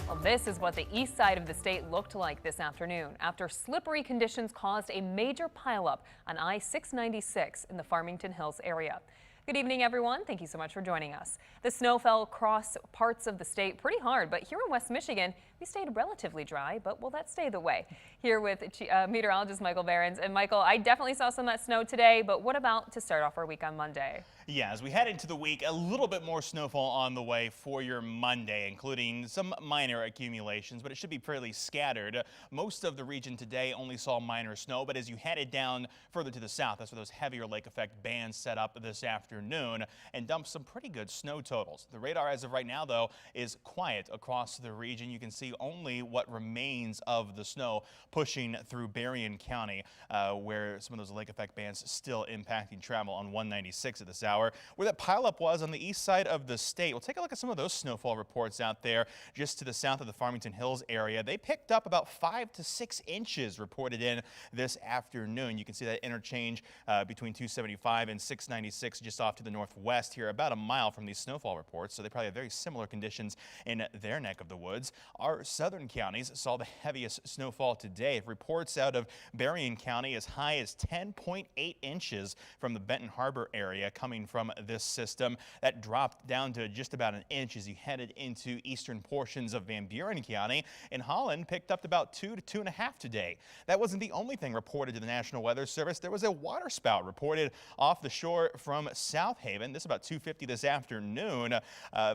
Well, this is what the east side of the state looked like this afternoon after slippery conditions caused a major pileup on I-696 in the Farmington Hills area. Good evening, everyone. Thank you so much for joining us. The snow fell across parts of the state pretty hard, but here in West Michigan, we stayed relatively dry, but will that stay the way? Here with meteorologist Michael Behrens. And Michael, I definitely saw some of that snow today, but what about to start off our week on Monday? Yeah, as we head into the week, a little bit more snowfall on the way for your Monday, including some minor accumulations, but it should be fairly scattered. Most of the region today only saw minor snow, but as you headed down further to the south, that's where those heavier lake effect bands set up this afternoon and dumped some pretty good snow totals. The radar as of right now, though, is quiet across the region. You can see only what remains of the snow pushing through Berrien County, where some of those lake effect bands still impacting travel on 196 at this hour. Where that pileup was on the east side of the state. We'll take a look at some of those snowfall reports out there just to the south of the Farmington Hills area. They picked up about 5 to 6 inches reported in this afternoon. You can see that interchange between 275 and 696 just off to the northwest here, about a mile from these snowfall reports. So they probably have very similar conditions in their neck of the woods. Our southern counties saw the heaviest snowfall today. Reports out of Berrien County as high as 10.8 inches from the Benton Harbor area coming from this system. That dropped down to just about an inch as you headed into eastern portions of Van Buren County. And Holland picked up about 2 to 2.5 today. That wasn't the only thing reported to the National Weather Service. There was a water spout reported off the shore from South Haven. This about 2:50 this afternoon,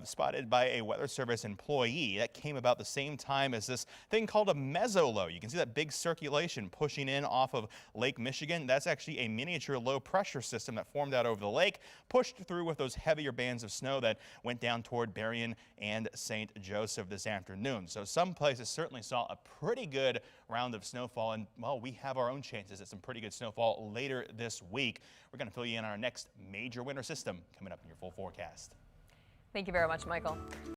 spotted by a Weather Service employee. That came about the same time as this thing called a mesolow. You can see that big circulation pushing in off of Lake Michigan. That's actually a miniature low pressure system that formed out over the lake, pushed through with those heavier bands of snow that went down toward Berrien and St. Joseph this afternoon. So some places certainly saw a pretty good round of snowfall, and well, we have our own chances at some pretty good snowfall later this week. We're going to fill you in on our next major winter system coming up in your full forecast. Thank you very much, Michael.